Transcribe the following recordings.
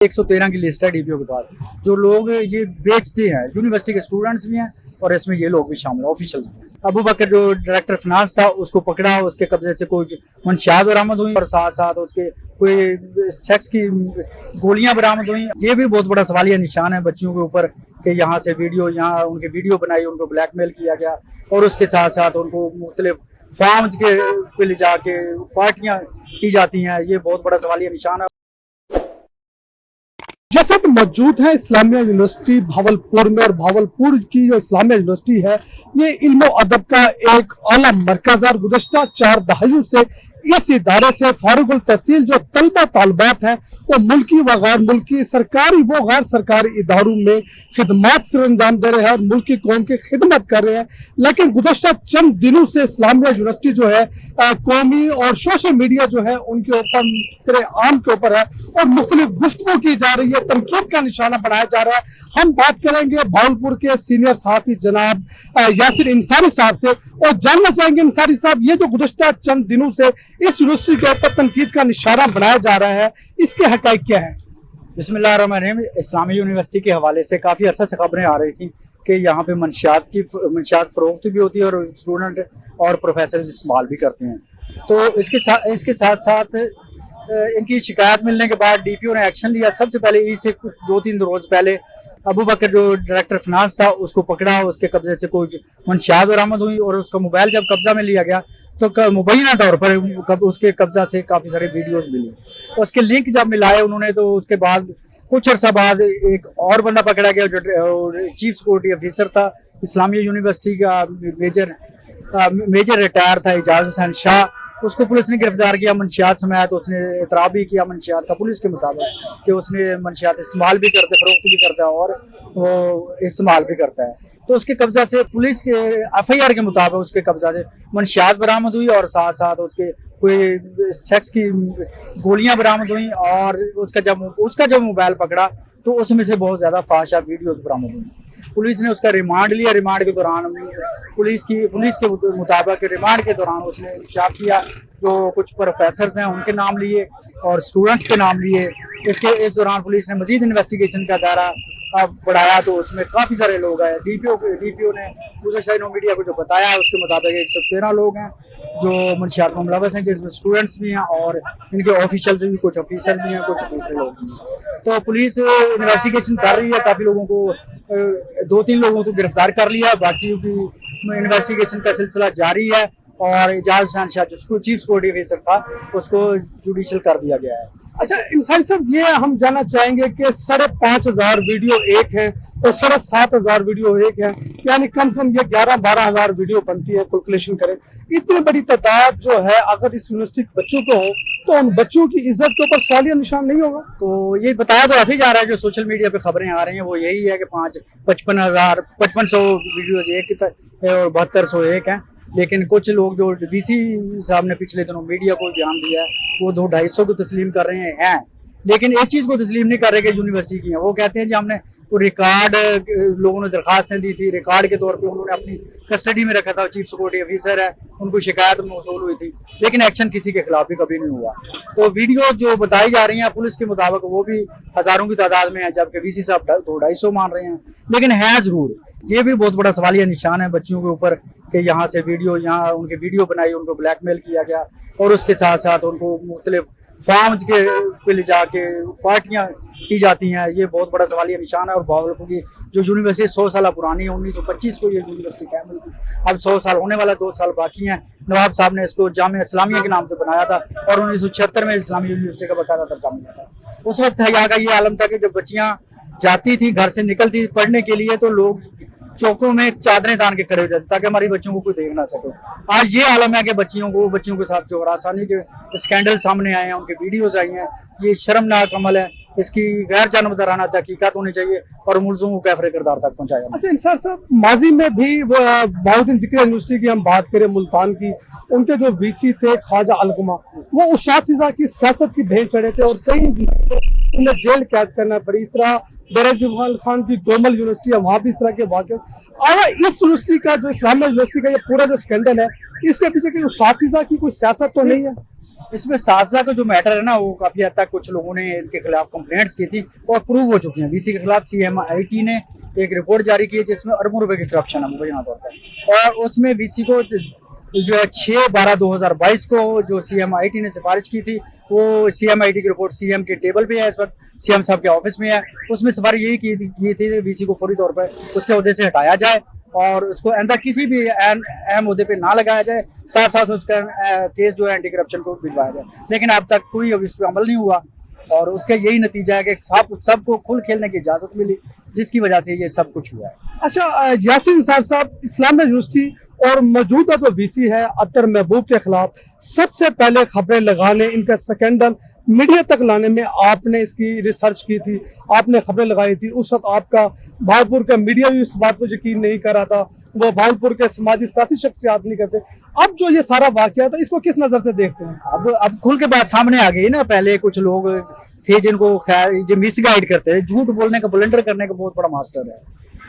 113 की लिस्ट है डीपीओ के पास। जो लोग ये बेचते हैं यूनिवर्सिटी के स्टूडेंट्स भी हैं और इसमें ये लोग भी शामिल हैं, ऑफिशियल। अबू बकर जो डायरेक्टर फिनांस था उसको पकड़ा, उसके कब्जे से कोई मंशियात बरामद हुई और साथ साथ उसके कोई सेक्स की गोलियां बरामद हुई। ये भी बहुत बड़ा सवालिया निशान है बच्चियों के ऊपर कि यहाँ से वीडियो, यहाँ उनके वीडियो बनाई, उनको ब्लैकमेल किया गया और उसके साथ साथ उनको मुख्तलिफ फार्म्स के पे ले जाके पार्टियां की जाती हैं। ये बहुत बड़ा सवालिया निशान है। जैसे कि मौजूद है इस्लामिया यूनिवर्सिटी भावलपुर में, और भावलपुर की जो इस्लामिया यूनिवर्सिटी है ये इल्म और अदब का एक आला मरकज है। गुज़श्ता 4 दहाइयों से इस इदारे से फारुगुल तहसील जो तलबा तालबात हैं वो मुल्की व गैर मुल्की, सरकारी व गैर सरकारी इदारों में खिदमत सर अंजाम दे रहे हैं और मुल्की कौम की खिदमत कर रहे हैं। लेकिन गुज़श्ता चंद दिनों से इस्लामिया यूनिवर्सिटी जो है कौमी और सोशल मीडिया जो है उनके ऊपर आम के ऊपर है और मुख्तलिफ गुफ्तगू की जा रही है, तनकीद का निशाना बनाया जा रहा है। हम बात करेंगे भावलपुर के सीनियर सहाफ़ी जनाब यासिर इंसारी साहब से और जानना चाहेंगे इंसारी साहब ये जो गुज़श्ता चंद दिनों से इस यूनिवर्सिटी के ऊपर तनकीद का निशाना बनाया जा रहा है, इसके हक़ाइक़ क्या है? बिस्मिल्लाहिर्रहमानिर्रहीम। इस्लामी यूनिवर्सिटी के हवाले से काफ़ी अरसा से खबरें आ रही थी कि यहाँ पे मंशियात फ़रोख्त भी होती है और स्टूडेंट और प्रोफेसर इस्तेमाल भी करते हैं। तो इसके साथ साथ इनकी शिकायत मिलने के बाद डीपीओ ने एक्शन लिया। सबसे पहले इससे 2-3 रोज़ पहले अबू बकर जो डायरेक्टर फिनांस था उसको पकड़ा, उसके कब्जे से कोई मंशियात बरामद हुई और उसका मोबाइल जब कब्जा में लिया गया तो मुबैना तौर पर उसके कब्जा से काफ़ी सारे वीडियोस मिले। उसके लिंक जब मिलाए उन्होंने तो उसके बाद कुछ अर्सा बाद एक और बंदा पकड़ा गया जो चीफ सिक्योरिटी ऑफिसर था इस्लामिया यूनिवर्सिटी का, मेजर रिटायर था एजाज हुसैन शाह। उसको पुलिस ने गिरफ्तार किया मंशियात समेत। उसने एतराफ़ भी किया मंशियात का पुलिस के मुताबिक कि उसने मंशियात इस्तेमाल भी करते, फरोख्त भी करता है और वो इस्तेमाल भी करता है। तो उसके कब्जा से पुलिस के FIR के मुताबिक उसके कब्जा से मंशियात बरामद हुई और साथ साथ उसके कोई सेक्स की गोलियां बरामद हुई और उसका जब मोबाइल पकड़ा तो उसमें से बहुत ज़्यादा फाहिशा वीडियोस बरामद हुई। पुलिस ने उसका रिमांड लिया। रिमांड के दौरान पुलिस के मुताबिक रिमांड के दौरान उसने इंकशाफ किया जो कुछ प्रोफेसर्स हैं उनके नाम लिए और स्टूडेंट्स के नाम लिए। इस दौरान पुलिस ने मजीद इन्वेस्टिगेशन का दायरा बढ़ाया तो उसमें काफ़ी सारे लोग आए। डीपीओ ने दूसरे मीडिया को जो बताया उसके मुताबिक 113 लोग हैं जो मंशियात में मुलव्वस हैं, जिसमें स्टूडेंट्स भी हैं और इनके ऑफिशियल्स भी, कुछ ऑफिसर भी हैं, कुछ दूसरे लोग भी हैं। तो पुलिस इन्वेस्टिगेशन कर रही है। काफ़ी लोगों को 2-3 लोगों को गिरफ्तार कर लिया, बाकी की इन्वेस्टिगेशन का सिलसिला जारी है और एजाज हुसैन शाह जो चीफ सिक्योरिटी ऑफिसर था उसको जुडिशल कर दिया गया है। अच्छा इंसारी साहब ये हम जानना चाहेंगे कि 5,500 वीडियो एक है और 7,500 वीडियो एक है, यानी कम से कम ये 11-12 हज़ार वीडियो बनती है। कैलकुलेशन करें इतनी बड़ी तादाद जो है अगर इस यूनिवर्सिटी के बच्चों को हो तो उन बच्चों की इज्जत के ऊपर सवालिया निशान नहीं होगा? तो ये बताया तो ऐसे ही जा रहा है। जो सोशल मीडिया पे खबरें आ रही हैं वो यही है कि 55,000-5500 वीडियोज एक और 7200 एक हैं। लेकिन कुछ लोग जो VC साहब ने पिछले दिनों मीडिया को ध्यान दिया है वो 200-250 को तस्लीम कर रहे हैं, लेकिन इस चीज़ को तस्लीम नहीं कर रहे कि यूनिवर्सिटी की है। वो कहते हैं कि हमने वो रिकॉर्ड, लोगों ने दरख्वास्तें दी थी, रिकॉर्ड के तौर पे उन्होंने अपनी कस्टडी में रखा था। चीफ सिक्योरिटी ऑफिसर है, उनको शिकायत मौसूल हुई थी लेकिन एक्शन किसी के खिलाफ भी कभी नहीं हुआ। तो वीडियो जो बताई जा रही हैं पुलिस के मुताबिक वो भी हज़ारों की तादाद में है, जबकि VC साहब 200-250 मान रहे हैं। लेकिन है ज़रूर ये भी बहुत बड़ा सवालिया निशान है बच्चियों के ऊपर कि यहाँ से वीडियो, यहाँ उनके वीडियो बनाई, उनको ब्लैकमेल किया गया और उसके साथ साथ उनको मुख्तलिफ फार्म्स के पे ले जाके पार्टियां की जाती हैं। ये बहुत बड़ा सवालिया निशान है। और भावलपुर की जो यूनिवर्सिटी 100 साल पुरानी है, 1925 को ये यूनिवर्सिटी कायम हुई थी। अब 100 साल होने वाला, 2 साल बाकी हैं। नवाब साहब ने इसको जामिया इस्लामिया के नाम से बनाया था और 1976 में इस्लामी यूनिवर्सिटी का बाकायदा दर्जा मिला था। उस वक्त यहाँ का ये आलम था कि जब बच्चियाँ जाती थी, घर से निकलती पढ़ने के लिए, तो लोग चौकों में चादरें तान के खड़े हो जाते ताकि हमारी बच्चों को कोई देख ना सके। आज ये आलम है कि बच्चियों के साथ जो हरासानी के स्कैंडल सामने आए हैं, उनके वीडियोस आई हैं। ये शर्मनाक अमल है, इसकी गैर जानबदाराना तहकीकात होनी चाहिए और मुलज़िमों को कैफरे किरदार तक पहुँचाया। अच्छा इंसार साहब, माजी में भी बहाउद्दीन ज़िक्रिया यूनिवर्सिटी की हम बात करें, मुल्तान की, उनके जो VC थे ख्वाजा अलगुमा, वो उस्तातिज़ा की सियासत की भेंट चढ़े थे और कई उन्हें जेल कैद करना पड़ी। इस तरह बेरज़िवाल खान की गोमल यूनिवर्सिटी है, वहाँ भी इस तरह के वाक़े। और इस यूनिवर्सिटी का जो इस्लामिया यूनिवर्सिटी का ये पूरा जो स्कैंडल है, इसके पीछे कोई उस्तातिज़ा की कोई सियासत तो नहीं है? इसमें साजा का जो मैटर है ना, वो काफी हद तक कुछ लोगों ने इनके खिलाफ कंप्लेंट्स की थी और प्रूव हो चुकी हैं। वीसी के खिलाफ CMIT ने एक रिपोर्ट जारी की है जिसमें अरबों रुपए की करप्शन है मुबैना तौर पर, और उसमें वीसी को जो है 6/12/2022 को जो CMIT ने सिफारिश की थी, वो CMIT की रिपोर्ट CM के टेबल पे है, इस वक्त CM साहब के ऑफिस में है। उसमें सिफारिश यही की थी वीसी को फौरी तौर पर उसके ओहदे से हटाया जाए और उसको अंदर किसी भी अहम ओहदे पे ना लगाया जाए, साथ साथ उसका केस जो है एंटी करप्शन को भिजवाया जाए। लेकिन अब तक कोई इस पर अमल नहीं हुआ और उसका यही नतीजा है कि सबको खुल खेलने की इजाजत मिली, जिसकी वजह से ये सब कुछ हुआ है। अच्छा, यासीन साहब, इस्लामिया यूनिवर्सिटी और मौजूदा जो वीसी है अतर महबूब के खिलाफ सबसे पहले खबरें लगाने, इनका स्कैंडल मीडिया तक लाने में आपने इसकी रिसर्च की थी, आपने खबरें लगाई थी। उस वक्त आपका भावलपुर का मीडिया भी इस बात को यकीन नहीं कर रहा था, वो भावलपुर के समाजी साथी शख्सियात नहीं करते। अब जो ये सारा वाकया था, इसको किस नजर से देखते हैं? अब खुल के बात सामने आ गई ना। पहले कुछ लोग थे जिनको जो मिसगाइड करते हैं, झूठ बोलने का, ब्लंडर करने का बहुत बड़ा मास्टर है,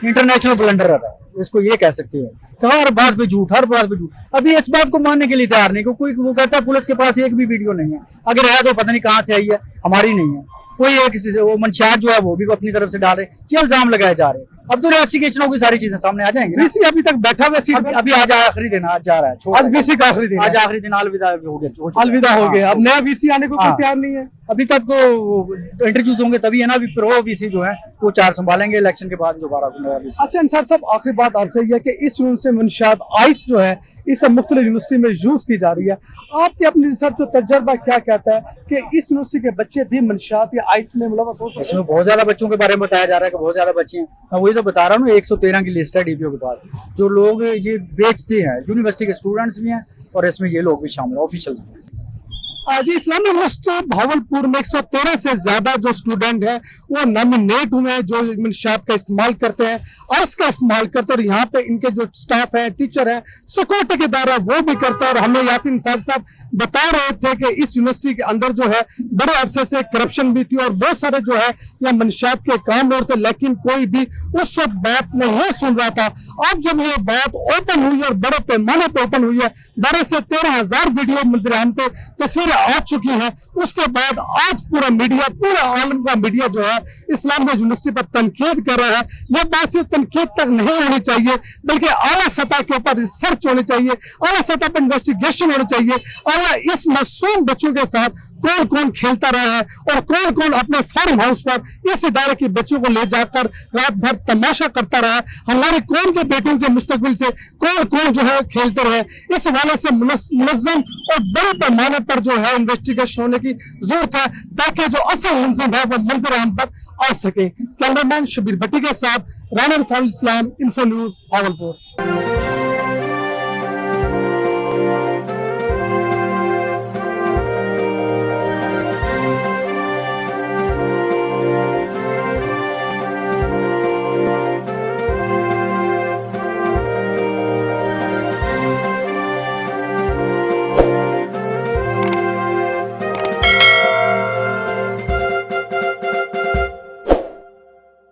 इंटरनेशनल ब्लंडर है, इसको ये कह सकते हैं। हर बात पे झूठ, हर बात पे झूठ। अभी इस बात को मानने के लिए तैयार नहीं, कोई वो कहता है पुलिस के पास एक भी वीडियो नहीं है, अगर है तो पता नहीं कहाँ से आई है, हमारी नहीं है। कोई है किसी से वो मंशियात जो है वो भी अपनी तरफ से डाल रहे, क्या इल्जाम लगाए जा रहे हैं। अब तो इन्वेस्टिगेशन की सारी चीजें सामने आ जाएंगी। वीसी अभी तक बैठा हुआ सीट, अभी आज आखिरी दिन, आज जा रहा है, आज वीसी का आखिरी दिन, आज आखिरी दिन, अलविदा हो गया, अलविदा हो गया। अब नया वीसी आने को कोई तैयार नहीं है। अभी तक तो इंटरव्यूज होंगे तभी है ना। अभी प्रो वीसी जो है वो 4 संभालेंगे, इलेक्शन के बाद दोबारा नया वीसी। अच्छा अंसार साहब, आखिरी बात आपसे यह कि इस यूनिवर्सिटी में मंशियात आइस जो है इस मुख्तलिफ यूनिवर्सिटी में यूज की जा रही है, आपके अपनी रिसर्च और तजर्बा क्या कहता है कि इस यूनिवर्सिटी के बच्चे भी मंशियात या आइस में मुलव्वस हो सकते हैं? इसमें बहुत ज्यादा बच्चों के बारे में बताया जा रहा है कि बहुत ज्यादा बच्चे हैं। मैं वही तो बता रहा हूँ, 113 की लिस्ट है DPO के पास, जो लोग ये बेचते हैं। यूनिवर्सिटी के स्टूडेंट्स भी हैं और इसमें ये लोग भी शामिल है, ऑफिशियल भी हैं। जी, इस्लामिया यूनिवर्सिटी भावलपुर में 113 से ज्यादा जो स्टूडेंट है वो नॉमिनेट हुए हैं, जो मंशियात का इस्तेमाल करते हैं, आइस का इस्तेमाल करते हैं। और यहाँ पे इनके जो स्टाफ है, टीचर है, सिक्योरिटी के दायरा वो भी करता है। और हमें यासीन साहब बता रहे थे कि इस यूनिवर्सिटी के अंदर जो है बड़े अरसे से करप्शन भी थी और बहुत सारे जो है या मंशियात के काम और थे, लेकिन कोई भी उस वक्त बात नहीं सुन रहा था। अब जब ये बात ओपन हुई और बड़े पैमाने पे ओपन हुई है, 12 से 13,000 वीडियो मंजरान पे तस्वीरें आ चुकी हैं, उसके बाद आज पूरा मीडिया, पूरा आलम का मीडिया जो है इस्लामिया यूनिवर्सिटी पर तनकीद कर रहा है। यह बात सिर्फ तनकीद तक नहीं होनी चाहिए, बल्कि आला सतह के ऊपर रिसर्च होनी चाहिए, आला सतह पर इन्वेस्टिगेशन होनी चाहिए। आला इस मासूम बच्चों के साथ कौन कौन खेलता रहा है और कौन कौन अपने फार्म हाउस पर इस इदारे के बच्चों को ले जाकर रात भर तमाशा करता रहा है, हमारे कौन के बेटों के मुस्तकबिल से कौन कौन जो है खेलते रहे। इस हवाले से मुनज़्ज़म और बड़े पैमाने पर जो है इन्वेस्टिगेशन होने की जरूरत है, ताकि जो असल मुलज़िम है वो मंजर आम पर आ सके। कैमरामैन शबीर भट्टी के साथ राना फारुल इस्लाम, इन्फो न्यूज भावलपुर।